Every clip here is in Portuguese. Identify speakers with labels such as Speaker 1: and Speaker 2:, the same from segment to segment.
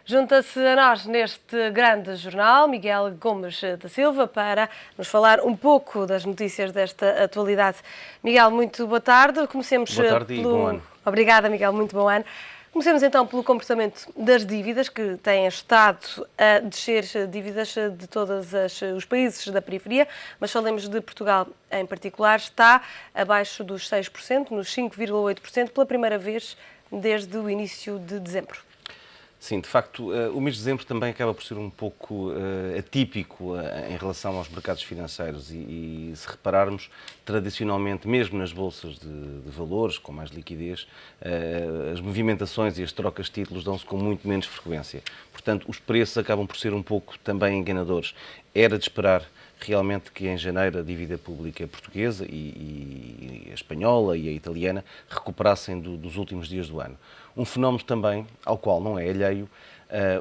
Speaker 1: Junta-se a nós neste grande jornal Miguel Gomes da Silva para nos falar um pouco das notícias desta atualidade. Miguel, muito boa tarde. Comecemos
Speaker 2: boa tarde e bom ano.
Speaker 1: Obrigada, Miguel, muito bom ano. Comecemos então pelo comportamento das dívidas, que têm estado a descer dívidas de todos os países da periferia, mas falemos de Portugal em particular, está abaixo dos 6%, nos 5,8%, pela primeira vez desde o início de dezembro.
Speaker 2: Sim, de facto, o mês de dezembro também acaba por ser um pouco atípico em relação aos mercados financeiros e se repararmos, tradicionalmente, mesmo nas bolsas de valores, com mais liquidez, as movimentações e as trocas de títulos dão-se com muito menos frequência. Portanto, os preços acabam por ser um pouco também enganadores. Era de esperar realmente que em janeiro a dívida pública portuguesa e a espanhola e a italiana recuperassem dos últimos dias do ano. Um fenómeno também ao qual não é alheio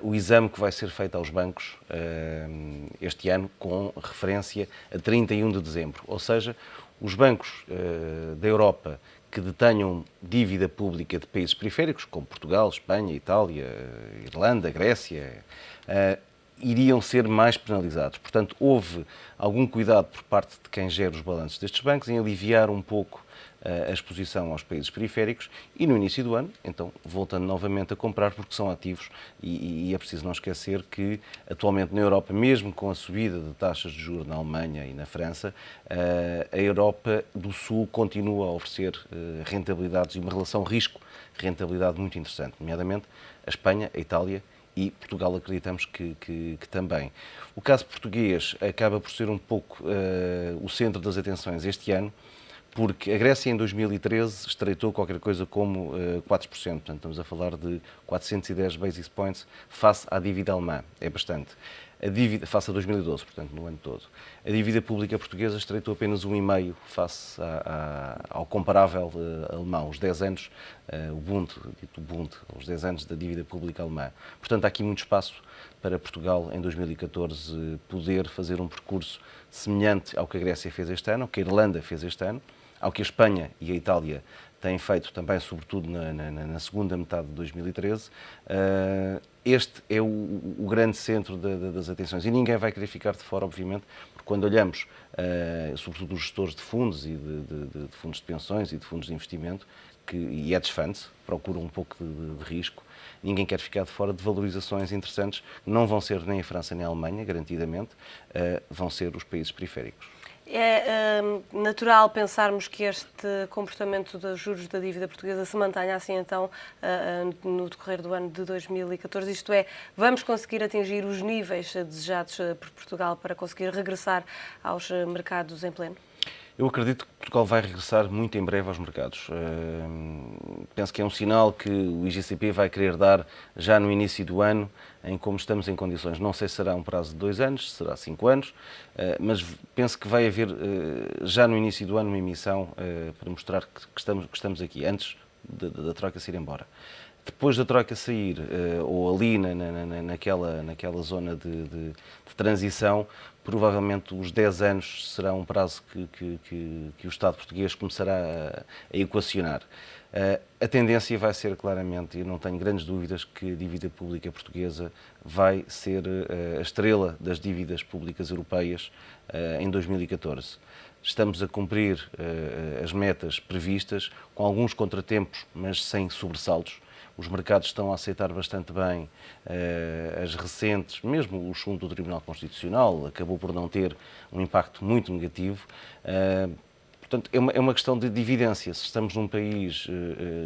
Speaker 2: o exame que vai ser feito aos bancos este ano com referência a 31 de dezembro. Ou seja, os bancos da Europa que detenham dívida pública de países periféricos, como Portugal, Espanha, Itália, Irlanda, Grécia, iriam ser mais penalizados. Portanto, houve algum cuidado por parte de quem gera os balanços destes bancos em aliviar um pouco a exposição aos países periféricos e no início do ano, então, voltando novamente a comprar porque são ativos e é preciso não esquecer que atualmente na Europa, mesmo com a subida de taxas de juros na Alemanha e na França, a Europa do Sul continua a oferecer rentabilidades e uma relação risco-rentabilidade muito interessante, nomeadamente a Espanha, a Itália e Portugal acreditamos que também. O caso português acaba por ser um pouco o centro das atenções este ano, porque a Grécia em 2013 estreitou qualquer coisa como 4%, portanto estamos a falar de 410 basis points face à dívida alemã, é bastante. A dívida, face a 2012, portanto no ano todo. A dívida pública portuguesa estreitou apenas 1,5% face ao comparável alemão, os 10 anos, o Bund, os 10 anos da dívida pública alemã. Portanto há aqui muito espaço para Portugal em 2014 poder fazer um percurso semelhante ao que a Grécia fez este ano, ao que a Irlanda fez este ano, ao que a Espanha e a Itália têm feito também, sobretudo na segunda metade de 2013, este é o grande centro das atenções. E ninguém vai querer ficar de fora, obviamente, porque quando olhamos, sobretudo os gestores de fundos e de fundos de pensões e de fundos de investimento, e hedge funds, procuram um pouco de risco, ninguém quer ficar de fora de valorizações interessantes, não vão ser nem a França nem a Alemanha, garantidamente, vão ser os países periféricos.
Speaker 1: É natural pensarmos que este comportamento dos juros da dívida portuguesa se mantenha assim então no decorrer do ano de 2014, isto é, vamos conseguir atingir os níveis desejados por Portugal para conseguir regressar aos mercados em pleno?
Speaker 2: Eu acredito que Portugal vai regressar muito em breve aos mercados. Penso que é um sinal que o IGCP vai querer dar já no início do ano, em como estamos em condições. Não sei se será um prazo de 2 anos, se será 5 anos, mas penso que vai haver já no início do ano uma emissão para mostrar que estamos aqui, antes da Troika se ir embora. Depois da Troika sair, ou ali naquela zona de transição, provavelmente os 10 anos será um prazo que o Estado português começará a equacionar. A tendência vai ser claramente, e não tenho grandes dúvidas, que a dívida pública portuguesa vai ser a estrela das dívidas públicas europeias em 2014. Estamos a cumprir as metas previstas, com alguns contratempos, mas sem sobressaltos. Os mercados estão a aceitar bastante bem as recentes, mesmo o chumbo do Tribunal Constitucional acabou por não ter um impacto muito negativo. Portanto, é uma questão de dividência. Se estamos num país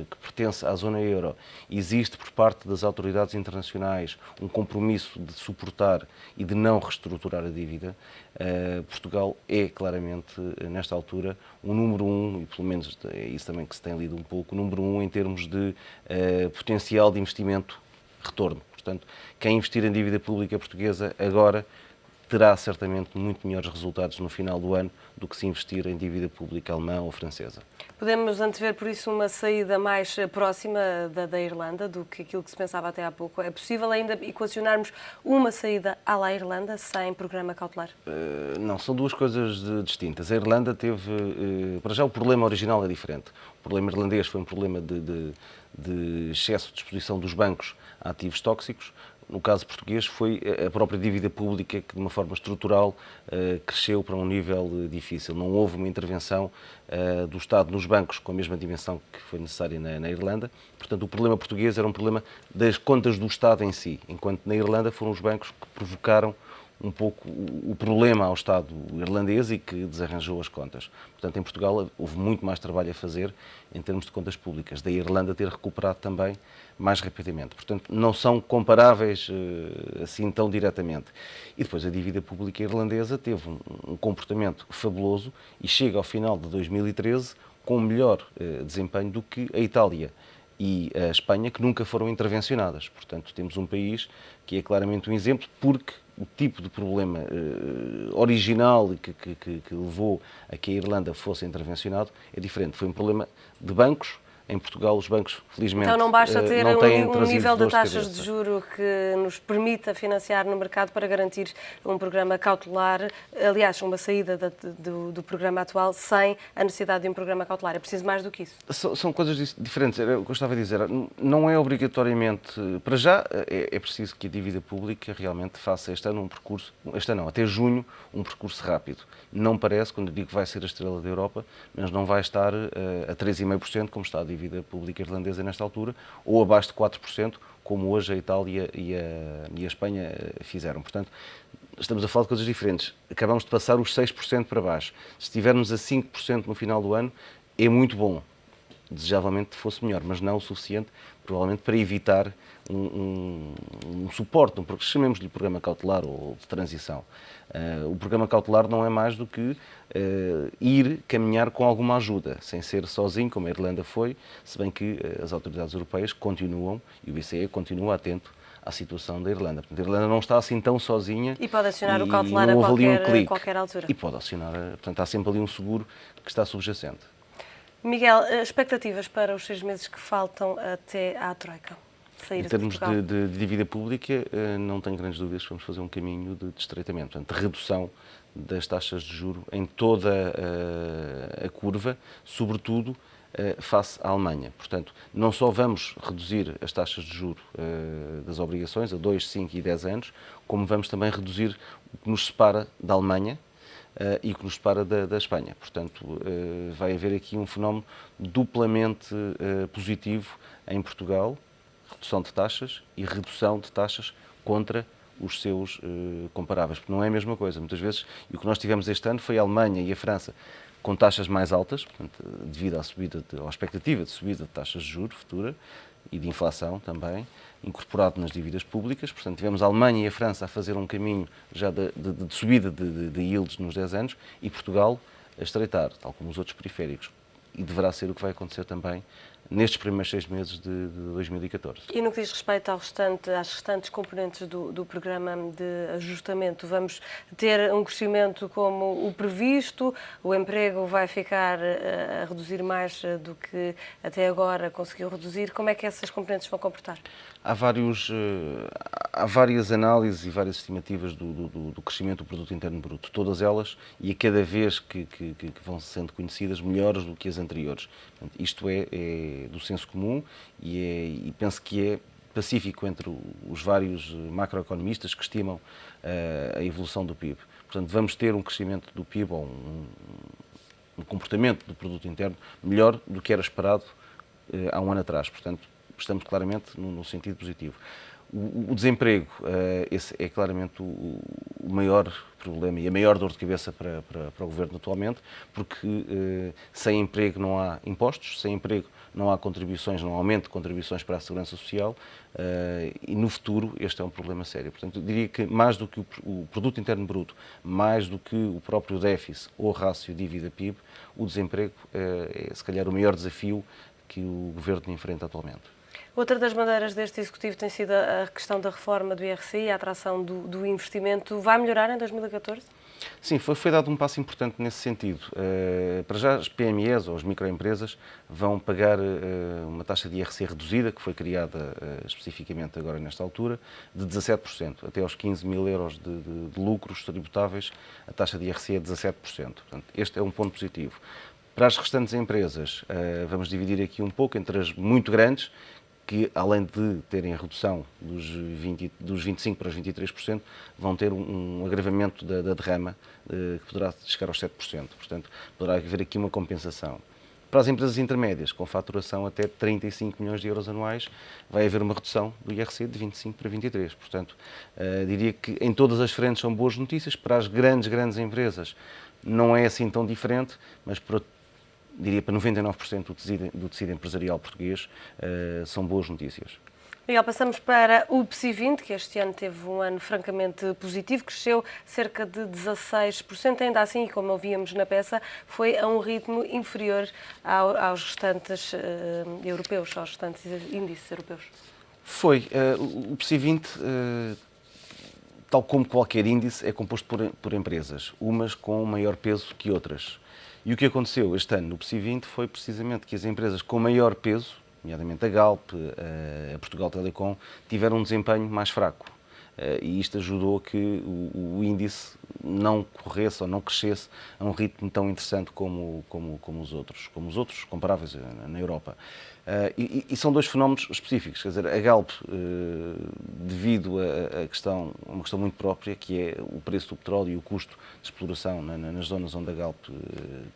Speaker 2: que pertence à zona euro, existe por parte das autoridades internacionais um compromisso de suportar e de não reestruturar a dívida, Portugal é claramente, nesta altura, o número 1, e pelo menos é isso também que se tem lido um pouco, o número 1 em termos de potencial de investimento retorno. Portanto, quem investir em dívida pública portuguesa agora terá certamente muito melhores resultados no final do ano do que se investir em dívida pública alemã ou francesa.
Speaker 1: Podemos antever, por isso, uma saída mais próxima da Irlanda do que aquilo que se pensava até há pouco? É possível ainda equacionarmos uma saída à la Irlanda sem programa cautelar?
Speaker 2: Não, são duas coisas distintas. A Irlanda teve... para já o problema original é diferente. O problema irlandês foi um problema de excesso de exposição dos bancos a ativos tóxicos. no caso português, foi a própria dívida pública que, de uma forma estrutural, cresceu para um nível difícil. Não houve uma intervenção do Estado nos bancos com a mesma dimensão que foi necessária na Irlanda. Portanto, o problema português era um problema das contas do Estado em si, enquanto na Irlanda foram os bancos que provocaram um pouco o problema ao Estado irlandês e que desarranjou as contas. Portanto, em Portugal houve muito mais trabalho a fazer em termos de contas públicas, da Irlanda ter recuperado também mais rapidamente. Portanto, não são comparáveis assim tão diretamente. E depois a dívida pública irlandesa teve um comportamento fabuloso e chega ao final de 2013 com melhor desempenho do que a Itália e a Espanha, que nunca foram intervencionadas. Portanto, temos um país que é claramente um exemplo, porque o tipo de problema original que levou a que a Irlanda fosse intervencionado é diferente. Foi um problema de bancos. Em Portugal, os bancos, felizmente,
Speaker 1: então não basta ter
Speaker 2: não têm
Speaker 1: um
Speaker 2: trazido
Speaker 1: nível de
Speaker 2: dores
Speaker 1: taxas de
Speaker 2: cabeça.
Speaker 1: juro que nos permita financiar no mercado para garantir um programa cautelar, aliás, uma saída do programa atual sem a necessidade de um programa cautelar. É preciso mais do que isso. São
Speaker 2: coisas diferentes. Era o que eu estava a dizer. Não é obrigatoriamente... Para já, é preciso que a dívida pública realmente faça este ano um percurso... Este ano não, até junho, um percurso rápido. Não parece, quando eu digo que vai ser a estrela da Europa, mas não vai estar a 3,5%, como está a dívida pública irlandesa nesta altura, ou abaixo de 4%, como hoje a Itália e a Espanha fizeram. Portanto, estamos a falar de coisas diferentes. Acabamos de passar os 6% para baixo. Se estivermos a 5% no final do ano, é muito bom. Desejavelmente fosse melhor, mas não o suficiente, provavelmente, para evitar um suporte, chamemos-lhe programa cautelar ou de transição. O programa cautelar não é mais do que ir caminhar com alguma ajuda, sem ser sozinho, como a Irlanda foi, se bem que as autoridades europeias continuam, e o BCE continua atento à situação da Irlanda. Portanto, a Irlanda não está assim tão sozinha.
Speaker 1: E pode acionar o cautelar a qualquer altura.
Speaker 2: E pode acionar, portanto, há sempre ali um seguro que está subjacente.
Speaker 1: Miguel, expectativas para os 6 meses que faltam até à Troika sair de Portugal?
Speaker 2: Em termos de dívida pública, não tenho grandes dúvidas que vamos fazer um caminho de estreitamento, portanto, de redução das taxas de juro em toda a curva, sobretudo face à Alemanha. Portanto, não só vamos reduzir as taxas de juro das obrigações a 2, 5 e 10 anos, como vamos também reduzir o que nos separa da Alemanha, e que nos separa da Espanha. Portanto, vai haver aqui um fenómeno duplamente positivo em Portugal, redução de taxas e redução de taxas contra os seus comparáveis, porque não é a mesma coisa. Muitas vezes, e o que nós tivemos este ano foi a Alemanha e a França com taxas mais altas, portanto, devido à expectativa de subida de taxas de juros futura e de inflação também, incorporado nas dívidas públicas. Portanto, tivemos a Alemanha e a França a fazer um caminho já de subida de yields nos 10 anos e Portugal a estreitar, tal como os outros periféricos. E deverá ser o que vai acontecer também nestes primeiros 6 meses de 2014.
Speaker 1: E no que diz respeito às restantes componentes do programa de ajustamento, vamos ter um crescimento como o previsto? O emprego vai ficar a reduzir mais do que até agora conseguiu reduzir? Como é que essas componentes vão comportar?
Speaker 2: Há várias análises e várias estimativas do crescimento do produto interno bruto, todas elas, e a cada vez que vão sendo conhecidas, melhores do que as anteriores. Portanto, isto é do senso comum e penso que é pacífico entre os vários macroeconomistas que estimam a evolução do PIB. Portanto, vamos ter um crescimento do PIB ou um comportamento do produto interno melhor do que era esperado há um ano atrás. Portanto, estamos claramente no sentido positivo. O desemprego, esse é claramente o maior problema e a maior dor de cabeça para o Governo atualmente, porque sem emprego não há impostos, sem emprego não há contribuições, não há aumento de contribuições para a Segurança Social e no futuro este é um problema sério. Portanto, eu diria que mais do que o Produto Interno Bruto, mais do que o próprio déficit ou rácio dívida-PIB, o desemprego é se calhar o maior desafio que o Governo enfrenta atualmente.
Speaker 1: Outra das bandeiras deste Executivo tem sido a questão da reforma do IRC, a atração do investimento. Vai melhorar em 2014?
Speaker 2: Sim, foi dado um passo importante nesse sentido. Para já, as PMEs ou as microempresas vão pagar uma taxa de IRC reduzida, que foi criada especificamente agora nesta altura, de 17%. Até aos 15 mil euros de lucros tributáveis, a taxa de IRC é 17%. Portanto, este é um ponto positivo. Para as restantes empresas, vamos dividir aqui um pouco entre as muito grandes, que, além de terem a redução dos 25% para os 23%, vão ter um agravamento da derrama que poderá chegar aos 7%. Portanto, poderá haver aqui uma compensação. Para as empresas intermédias, com faturação até 35 milhões de euros anuais, vai haver uma redução do IRC de 25% para 23%. Portanto, diria que em todas as frentes são boas notícias. Para as grandes empresas não é assim tão diferente, mas diria para 99% do tecido empresarial português são boas notícias.
Speaker 1: Miguel, passamos para o PSI 20, que este ano teve um ano francamente positivo, cresceu cerca de 16%, ainda assim, como ouvíamos na peça, foi a um ritmo inferior aos restantes europeus, aos restantes índices europeus.
Speaker 2: Foi. O PSI 20, tal como qualquer índice, é composto por empresas, umas com maior peso que outras. E o que aconteceu este ano no PSI 20 foi precisamente que as empresas com maior peso, nomeadamente a Galp, a Portugal Telecom, tiveram um desempenho mais fraco. E isto ajudou a que o índice não corresse ou não crescesse a um ritmo tão interessante como os outros comparáveis na Europa. E são dois fenómenos específicos. Quer dizer, a Galp, devido a uma questão muito própria, que é o preço do petróleo e o custo de exploração nas zonas onde a Galp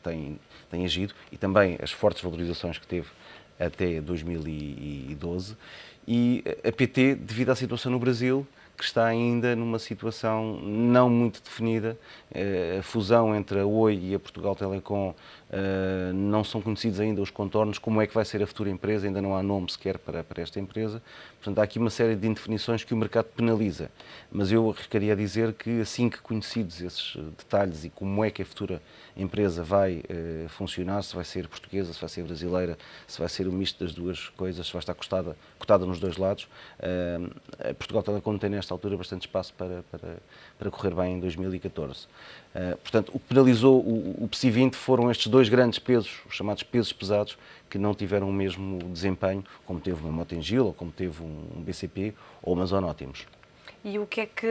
Speaker 2: tem agido, e também as fortes valorizações que teve até 2012, e a PT, devido à situação no Brasil, que está ainda numa situação não muito definida. A fusão entre a Oi e a Portugal Telecom, não são conhecidos ainda os contornos, como é que vai ser a futura empresa, ainda não há nome sequer para esta empresa. Portanto, há aqui uma série de indefinições que o mercado penaliza. Mas eu arriscaria a dizer que, assim que conhecidos esses detalhes e como é que a futura empresa vai funcionar, se vai ser portuguesa, se vai ser brasileira, se vai ser o misto das duas coisas, se vai estar cotada nos dois lados, a Portugal Telecom tem nesta altura bastante espaço para correr bem em 2014. Portanto, o que penalizou o PSI 20 foram estes dois grandes pesos, os chamados pesos pesados, que não tiveram o mesmo desempenho como teve uma Mota-Engil, ou como teve um BCP, ou uma Zonótimos.
Speaker 1: E o que é que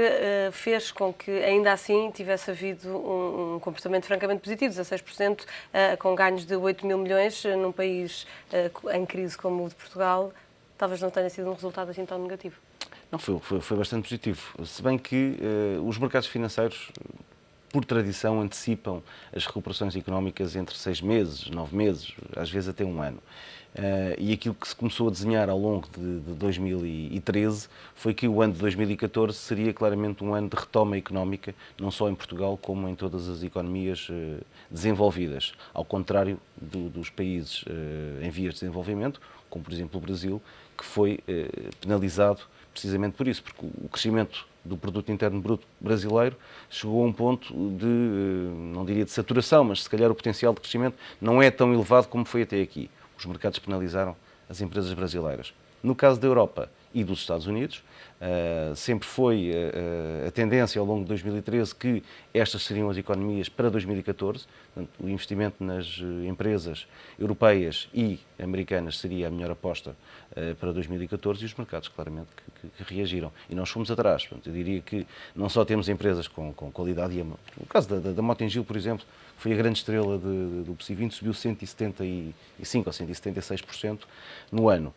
Speaker 1: fez com que, ainda assim, tivesse havido um comportamento francamente positivo, 16%, com ganhos de 8 mil milhões, num país em crise como o de Portugal? Talvez não tenha sido um resultado assim tão negativo.
Speaker 2: Não, foi bastante positivo. Se bem que os mercados financeiros, por tradição, antecipam as recuperações económicas entre 6 meses, 9 meses, às vezes até um ano. E aquilo que se começou a desenhar ao longo de 2013 foi que o ano de 2014 seria claramente um ano de retoma económica, não só em Portugal, como em todas as economias desenvolvidas. Ao contrário dos países em vias de desenvolvimento, como por exemplo o Brasil, que foi penalizado precisamente por isso, porque o crescimento do produto interno bruto brasileiro chegou a um ponto de, não diria de saturação, mas se calhar o potencial de crescimento não é tão elevado como foi até aqui. Os mercados penalizaram as empresas brasileiras. No caso da Europa e dos Estados Unidos, sempre foi a tendência ao longo de 2013 que estas seriam as economias para 2014. Portanto, o investimento nas empresas europeias e americanas seria a melhor aposta para 2014 e os mercados, claramente, que reagiram. E nós fomos atrás. Portanto, eu diria que não só temos empresas com qualidade, no caso da Mota-Engil, por exemplo, foi a grande estrela do PSI 20, subiu 175% ou 176% no ano.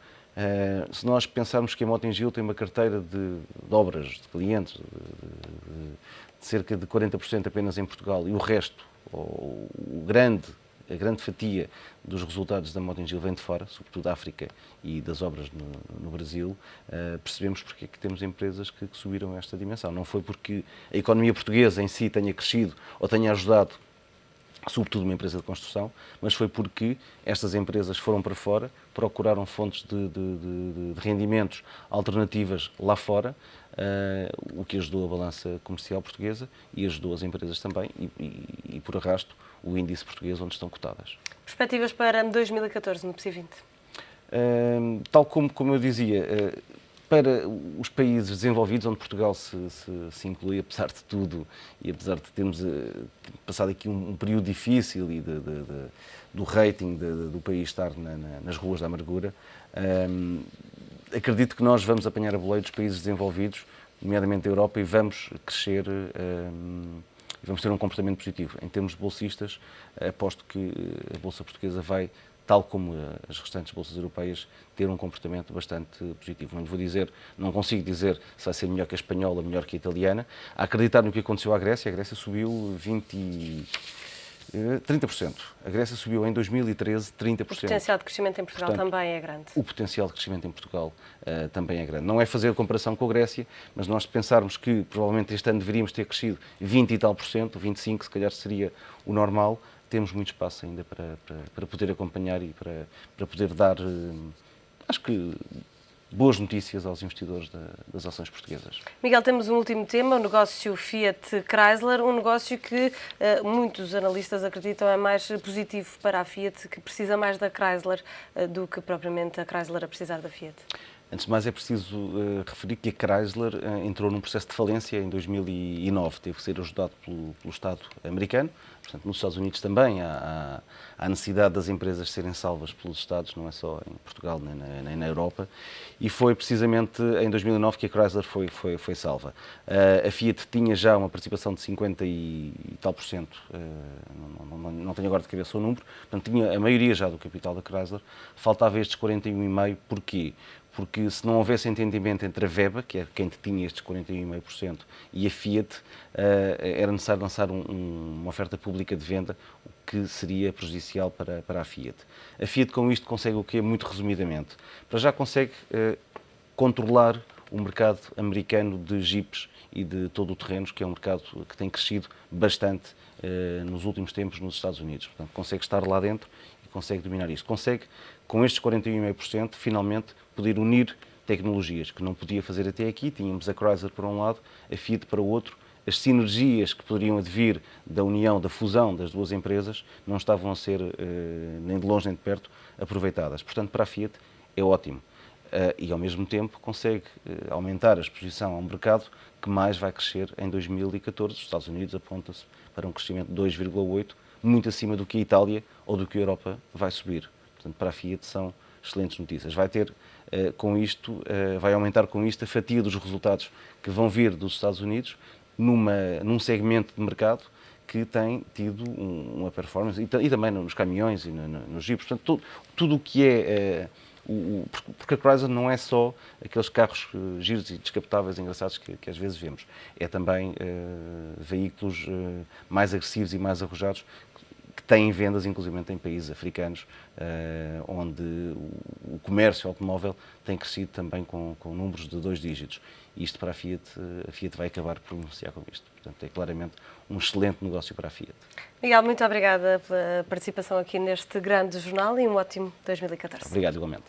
Speaker 2: Se nós pensarmos que a Mota-Engil tem uma carteira de obras, de clientes, de cerca de 40% apenas em Portugal, e o resto, a grande fatia dos resultados da Mota-Engil vem de fora, sobretudo da África e das obras no Brasil, percebemos porque é que temos empresas que subiram esta dimensão. Não foi porque a economia portuguesa em si tenha crescido ou tenha ajudado, sobretudo uma empresa de construção, mas foi porque estas empresas foram para fora, procuraram fontes de rendimentos alternativas lá fora, o que ajudou a balança comercial portuguesa e ajudou as empresas também e por arrasto, o índice português onde estão cotadas.
Speaker 1: Perspectivas para 2014 no PSI 20?
Speaker 2: Tal como eu dizia, para os países desenvolvidos, onde Portugal se inclui, apesar de tudo, e apesar de termos passado aqui um período difícil e do rating do país estar nas ruas da amargura, acredito que nós vamos apanhar a boleia dos países desenvolvidos, nomeadamente da Europa, e vamos crescer, vamos ter um comportamento positivo. Em termos de bolsistas, aposto que a Bolsa Portuguesa vai tal como as restantes bolsas europeias, ter um comportamento bastante positivo. Não lhe vou dizer, não consigo dizer se vai ser melhor que a espanhola, melhor que a italiana. A acreditar no que aconteceu à Grécia, a Grécia subiu 30%. A Grécia subiu em 2013 30%.
Speaker 1: O potencial de crescimento em Portugal também é grande.
Speaker 2: O potencial de crescimento em Portugal também é grande. Não é fazer a comparação com a Grécia, mas nós pensarmos que provavelmente este ano deveríamos ter crescido 20 e tal por cento, 25 se calhar seria o normal, temos muito espaço ainda para poder acompanhar e para poder dar, acho que, boas notícias aos investidores das ações portuguesas.
Speaker 1: Miguel, temos um último tema, o negócio Fiat Chrysler, um negócio que muitos analistas acreditam é mais positivo para a Fiat, que precisa mais da Chrysler do que propriamente a Chrysler a precisar da Fiat.
Speaker 2: Antes de mais, é preciso referir que a Chrysler entrou num processo de falência em 2009. Teve que ser ajudado pelo Estado americano. Portanto, nos Estados Unidos também há necessidade das empresas serem salvas pelos Estados, não é só em Portugal nem na Europa. E foi precisamente em 2009 que a Chrysler foi salva. A Fiat tinha já uma participação de 50 e tal por cento, não tenho agora de cabeça o número, portanto tinha a maioria já do capital da Chrysler. Faltava estes 41,5%. Porquê? Porque se não houvesse entendimento entre a Veba, que é quem tinha estes 41,5%, e a Fiat, era necessário lançar uma oferta pública de venda, o que seria prejudicial para a Fiat. A Fiat com isto consegue o quê? Muito resumidamente. Para já consegue controlar o mercado americano de jipes e de todo o terrenos, que é um mercado que tem crescido bastante nos últimos tempos nos Estados Unidos. Portanto, consegue estar lá dentro e consegue dominar isto. Consegue, com estes 41,5%, finalmente poder unir tecnologias que não podia fazer até aqui. Tínhamos a Chrysler para um lado, a Fiat para o outro. As sinergias que poderiam advir da união, da fusão das duas empresas, não estavam a ser, nem de longe nem de perto, aproveitadas. Portanto, para a Fiat é ótimo. E, ao mesmo tempo, consegue aumentar a exposição ao mercado que mais vai crescer em 2014. Os Estados Unidos apontam-se para um crescimento de 2,8%, muito acima do que a Itália ou do que a Europa vai subir. Portanto, para a Fiat são excelentes notícias. Vai ter, com isto, vai aumentar com isto a fatia dos resultados que vão vir dos Estados Unidos num segmento de mercado que tem tido uma performance, e também nos caminhões e nos jipes. Portanto, tudo o que é... porque a Chrysler não é só aqueles carros giros e descapotáveis engraçados que às vezes vemos. É também veículos mais agressivos e mais arrojados que têm vendas, inclusive em países africanos, onde o comércio automóvel tem crescido também com números de 2 dígitos. E isto para a Fiat vai acabar por beneficiar com isto. Portanto, é claramente um excelente negócio para a Fiat.
Speaker 1: Miguel, muito obrigada pela participação aqui neste grande jornal e um ótimo 2014.
Speaker 2: Obrigado, igualmente.